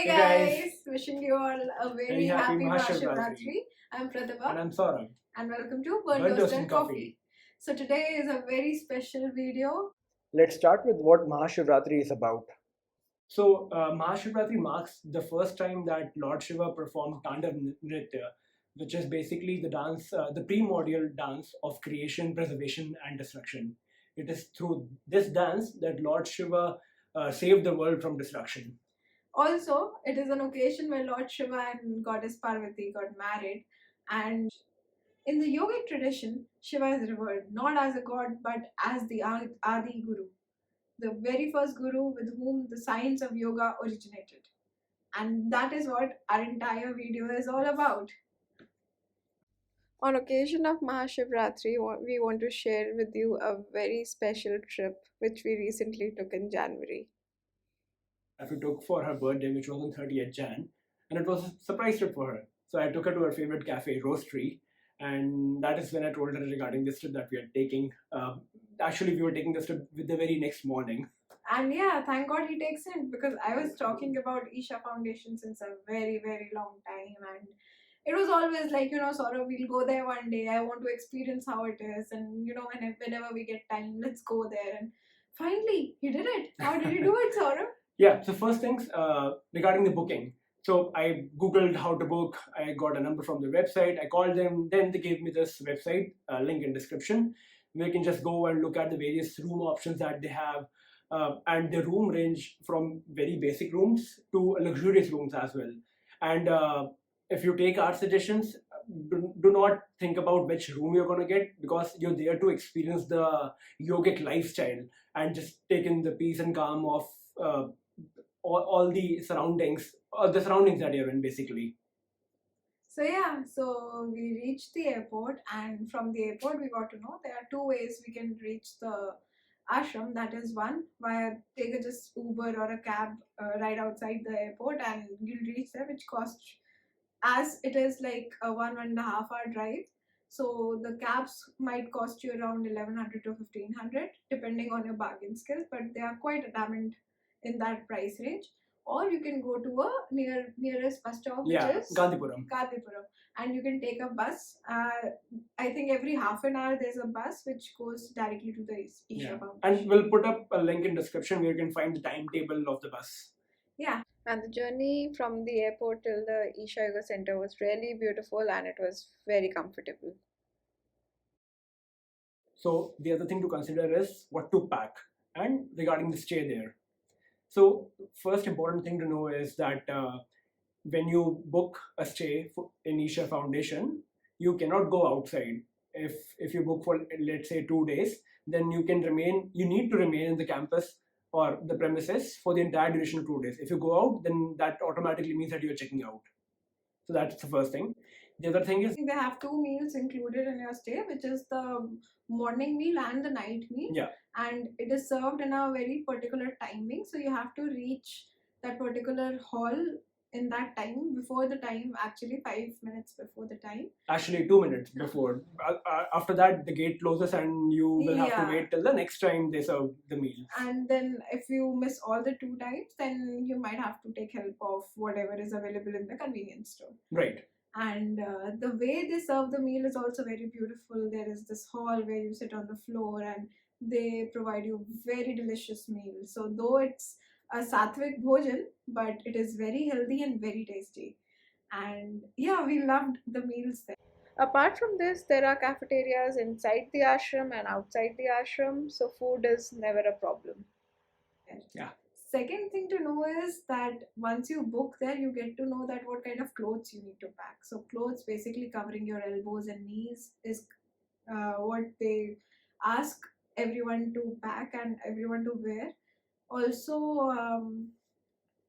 Hey Hey guys, wishing you all a very happy Maha Maha Shivratri. Shivratri. I'm Pratibha And I'm Saurabh. and welcome to Burnt Burnt Toast Toast and and Coffee. Coffee. So today is a very special video. Let's start with what Maha Shivratri is about. So, Maha Shivratri marks the first time that Lord Shiva performed Tandav Nritya, which is basically the dance, the primordial dance of creation, preservation, and destruction. It is through this dance that Lord Shiva saved the world from destruction. Also, it is an occasion where Lord Shiva and Goddess Parvati got married, and in the yogic tradition, Shiva is revered not as a god but as the Adi Guru, the very first guru with whom the science of yoga originated. And that is what our entire video is all about. On occasion of Maha Shivratri, we want to share with you a very special trip which we recently took in January. That we took for her birthday, which was on 30th Jan, and it was a surprise trip for her. So I took her to her favorite cafe, Roastery, and that is when I told her regarding this trip that we are taking. Actually, we were taking this trip the very next morning. And yeah, thank God he takes it, because I was talking about Isha Foundation since a very, very long time, and it was always like, Saurabh, we'll go there one day. I want to experience how it is, and whenever we get time, let's go there. And finally, he did it. How did he do it, Saurabh? Yeah, so first things regarding the booking. So I googled how to book. I got a number from the website. I called them. Then they gave me this website, link in description. We can just go and look at the various room options that they have. And the room range from very basic rooms to luxurious rooms as well. And if you take our suggestions, do not think about which room you're going to get, because you're there to experience the yogic lifestyle and just take in the peace and calm of all the surroundings, the surroundings that you're in, basically. So yeah, so we reached the airport, and from the airport we got to know there are two ways we can reach the ashram. That is, one, via take a just Uber or a cab right outside the airport, and you'll reach there, which costs, as it is like a 1.5 hour drive. So the cabs might cost you around 1100 to 1500 depending on your bargain skills, but they are quite adamant in that price range. Or you can go to a nearest bus stop, which is Gandhipuram. And you can take a bus. I think every half an hour there's a bus which goes directly to the Isha Foundation. And we'll put up a link in description where you can find the timetable of the bus. Yeah. And the journey from the airport till the Isha Yoga Center was really beautiful, and it was very comfortable. So the other thing to consider is what to pack and regarding the stay there. So first important thing to know is that when you book a stay in Isha Foundation, you cannot go outside. If you book for, let's say, 2 days, then you need to remain in the campus or the premises for the entire duration of 2 days. If you go out, then that automatically means that you're checking out. So that's the first thing. The other thing is, they have 2 meals included in your stay, which is the morning meal and the night meal. Yeah. And it is served in a very particular timing, so you have to reach that particular hall in that time, before the time, actually 5 minutes before the time. Actually 2 minutes before. After that, the gate closes and you will have to wait till the next time they serve the meal. And then if you miss all the 2 times, then you might have to take help of whatever is available in the convenience store. Right. And the way they serve the meal is also very beautiful. There is this hall where you sit on the floor, and they provide you very delicious meal. So though it's a sattvic bhojan, but it is very healthy and very tasty. And yeah, we loved the meals there. Apart from this, there are cafeterias inside the ashram and outside the ashram, so food is never a problem. Yeah. Second thing to know is that once you book there, you get to know that what kind of clothes you need to pack. So clothes basically covering your elbows and knees is what they ask everyone to pack and everyone to wear. Also,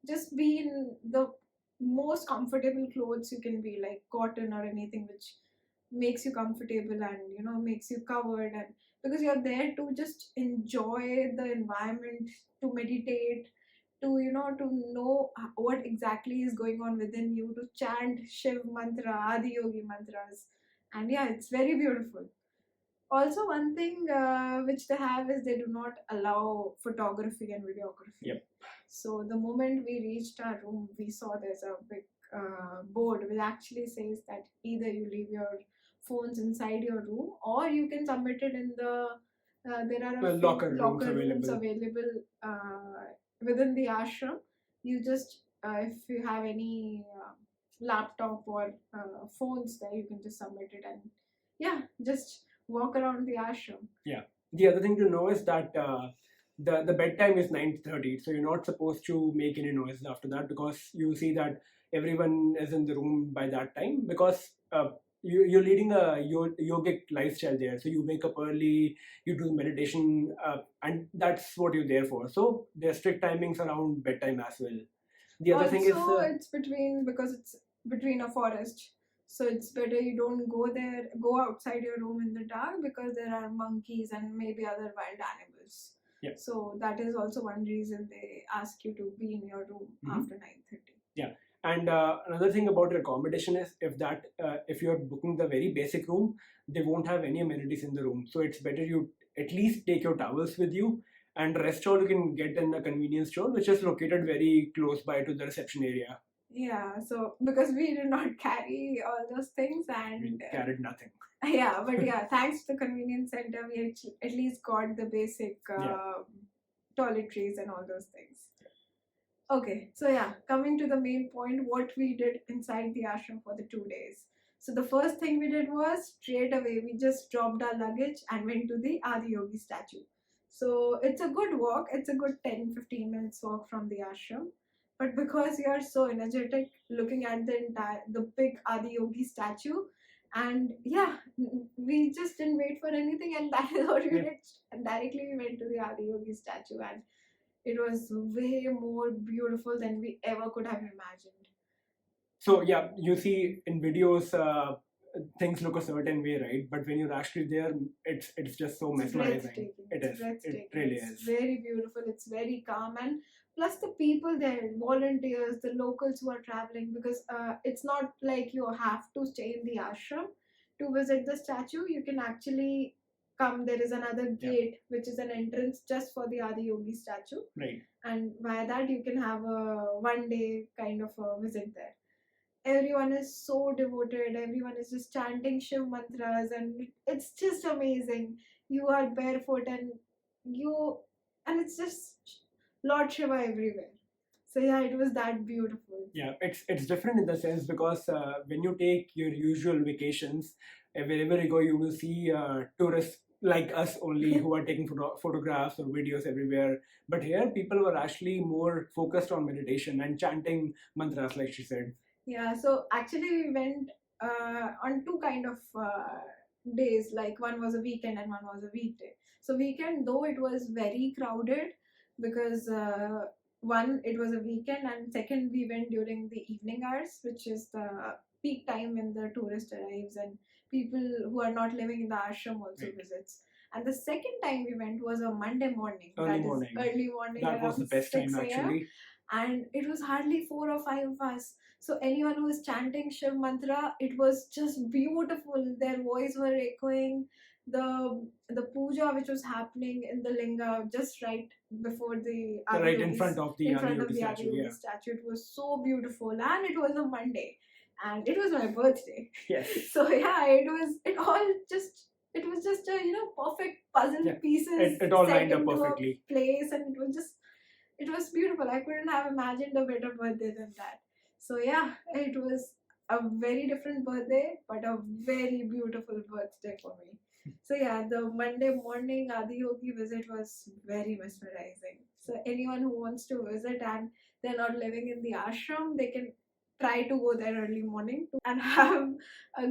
just be in the most comfortable clothes you can be, like cotton or anything which makes you comfortable and makes you covered, and because you're there to just enjoy the environment, to meditate, to know what exactly is going on within you, to chant Shiv mantra, Adiyogi mantras, and yeah, it's very beautiful. Also, one thing which they have is they do not allow photography and videography. Yep. So the moment we reached our room, we saw there's a big board which actually says that either you leave your phones inside your room or you can submit it in the there are a few Locker rooms locker rooms available. available within the ashram. You just if you have any laptop or phones there, you can just submit it and yeah, just walk around the ashram. Yeah. The other thing to know is that the bedtime is 9:30, so you're not supposed to make any noise after that, because you see that everyone is in the room by that time, because you're leading a yogic lifestyle there. So you wake up early, you do meditation, and that's what you're there for. So there's strict timings around bedtime as well. The other thing is Also, it's between because it's between a forest, so it's better you don't go outside your room in the dark because there are monkeys and maybe other wild animals. Yeah. So that is also one reason they ask you to be in your room after 9:30. Yeah. And another thing about your accommodation is if you're booking the very basic room, they won't have any amenities in the room. So it's better you at least take your towels with you, and rest all you can get in a convenience store, which is located very close by to the reception area. Yeah. So because we did not carry all those things We and carried nothing. yeah, but yeah, thanks to the convenience center, we at least got the basic toiletries and all those things. Okay, so yeah, coming to the main point, what we did inside the ashram for the 2 days. So the first thing we did was straight away we just dropped our luggage and went to the Adiyogi statue. So it's a good walk, it's a good 10-15 minutes walk from the ashram. But because you are so energetic looking at the big Adiyogi statue, and yeah, we just didn't wait for anything, and that is what we did. And directly we went to the Adiyogi statue, and it was way more beautiful than we ever could have imagined. So yeah, you see in videos things look a certain way, right? But when you're actually there, it's just so mesmerizing. Breathtaking. It It's is. It breathtaking. really It's is. very beautiful. It's very calm, and plus the people there, volunteers, the locals who are traveling, because it's not like you have to stay in the ashram to visit the statue. You can actually come. There is another gate which is an entrance just for the Adiyogi statue, Right. and via that you can have a 1 day kind of a visit there. Everyone is so devoted, everyone is just chanting Shiv mantras, and it's just amazing. You are barefoot and it's just Lord Shiva everywhere. So yeah, it was that beautiful. Yeah, it's different in the sense because when you take your usual vacations, wherever you go, you will see tourists like us only who are taking photographs or videos everywhere. But here, people were actually more focused on meditation and chanting mantras, like she said. Yeah, so actually we went on two kind of days. Like one was a weekend and one was a weekday. So weekend, though it was very crowded because one, it was a weekend, and second, we went during the evening hours, which is the peak time when the tourist arrives and people who are not living in the ashram also visits. And the second time we went was a Monday morning. Early morning. Early morning. That was the best time 6 a.m. actually. And it was hardly 4 or 5 of us. So anyone who was chanting Shiv mantra, it was just beautiful. Their voice were echoing. The puja which was happening in the linga just right before the right in front of the Adiyogi statue. Yeah. statue. It was so beautiful, and it was a Monday, and it was my birthday. Yes. So yeah, it was just a perfect puzzle pieces. It all set lined up into a perfectly. place, and it was beautiful. I couldn't have imagined a better birthday than that. So yeah, it was a very different birthday, but a very beautiful birthday for me. So yeah, the Monday morning Adiyogi visit was very mesmerizing. So anyone who wants to visit and they're not living in the ashram, they can try to go there early morning and have a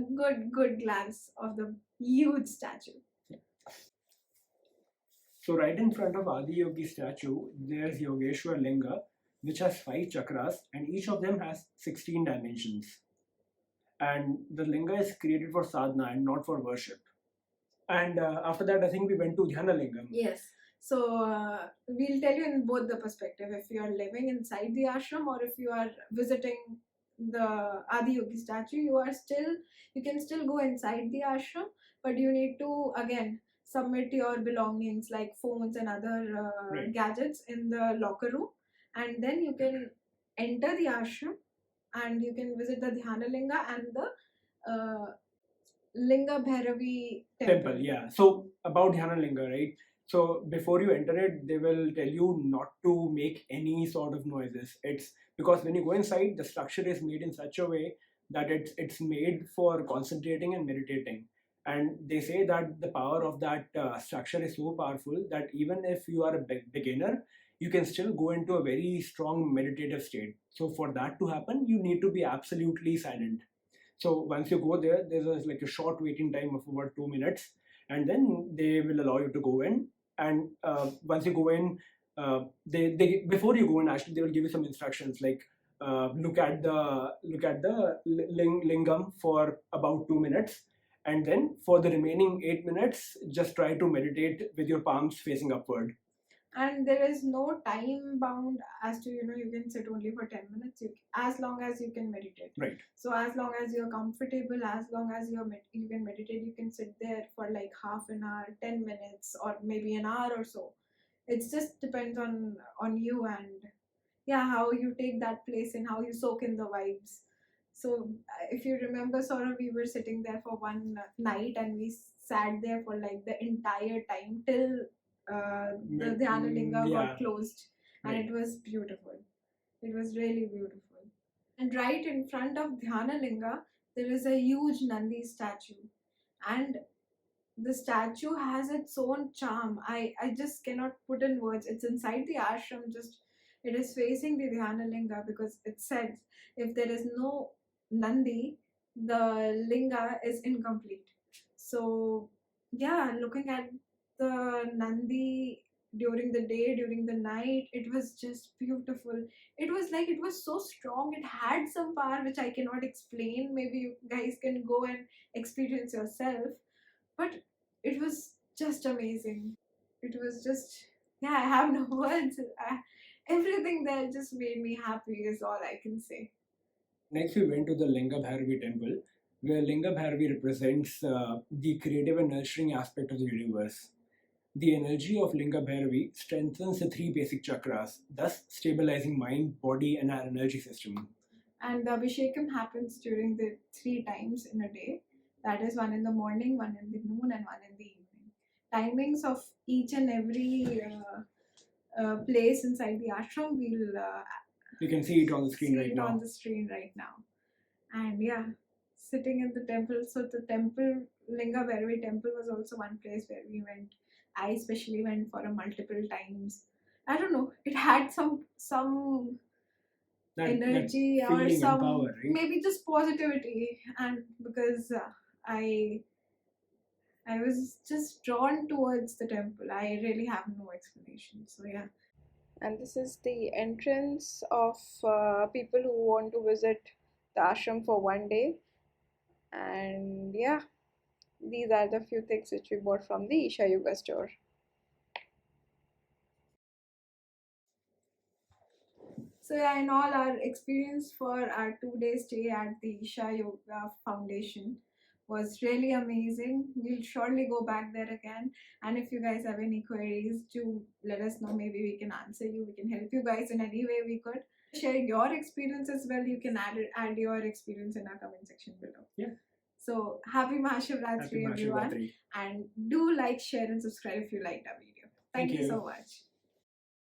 good glance of the huge statue. So right in front of Adiyogi statue, there's Yogeshwar Linga, which has 5 chakras, and each of them has 16 dimensions. And the linga is created for sadhana and not for worship. And after that, I think we went to Dhyanalinga. Yes. So we'll tell you in both the perspective, if you are living inside the ashram or if you are visiting the Adiyogi statue, you can still go inside the ashram, but you need to again submit your belongings like phones and other gadgets in the locker room. and then you can enter the ashram and you can visit the Dhyanalinga and the Linga Bhairavi temple. Yeah. So about Dhyanalinga, right? So before you enter it, they will tell you not to make any sort of noises. It's because when you go inside, the structure is made in such a way that it's made for concentrating and meditating. And they say that the power of that structure is so powerful that even if you are a beginner, you can still go into a very strong meditative state. So for that to happen, you need to be absolutely silent. So once you go there, there's like a short waiting time of about 2 minutes, and then they will allow you to go in. And once you go in, they before you go in, actually they will give you some instructions like look at the lingam for about 2 minutes, and then for the remaining 8 minutes, just try to meditate with your palms facing upward. And there is no time bound as to you can sit only for 10 minutes, as long as you can meditate. Right. So as long as you're comfortable, as long as you can meditate, you can sit there for like half an hour, 10 minutes, or maybe an hour or so. It just depends on you, and yeah, how you take that place and how you soak in the vibes. So if you remember, Saurabh, we were sitting there for one night and we sat there for like the entire time till the Dhyanalinga got closed, and it was beautiful. It was really beautiful. And right in front of Dhyanalinga, there is a huge Nandi statue, and the statue has its own charm. I just cannot put in words. It's inside the ashram, just it is facing the Dhyanalinga, because it said if there is no Nandi, the linga is incomplete. So yeah, looking at the Nandi during the day, during the night, it was just beautiful. It was like it was so strong. It had some power which I cannot explain. Maybe you guys can go and experience yourself. But it was just amazing. It was just, yeah, I have no words. Everything there just made me happy, is all I can say. Next, we went to the Linga Bhairavi temple, where Linga Bhairavi represents the creative and nurturing aspect of the universe. The energy of Linga Bhairavi strengthens the three basic chakras, thus stabilizing mind, body, and our energy system. And the Abhishekam happens during the 3 times in a day. That is one in the morning, one in the noon, and one in the evening. Timings of each and every place inside the ashram, you can see it on the screen right now. On the screen right now. And yeah, sitting in the temple. So the temple, Linga Bhairavi temple, was also one place where we went. I especially went for a multiple times. I don't know. It had some energy that or some power, right? Maybe just positivity, and because I was just drawn towards the temple. I really have no explanation. So yeah. And this is the entrance of people who want to visit the ashram for one day. And yeah, these are the few things which we bought from the Isha Yoga store. So yeah, in all, our experience for our 2 day stay at the Isha Yoga Foundation was really amazing. We'll surely go back there again. And if you guys have any queries, do let us know. Maybe we can answer you. We can help you guys in any way we could. Share your experience as well. You can add your experience in our comment section below. Yeah. So happy Maha Shivratri, everyone. And do like, share, and subscribe if you liked our video. Thank you so much.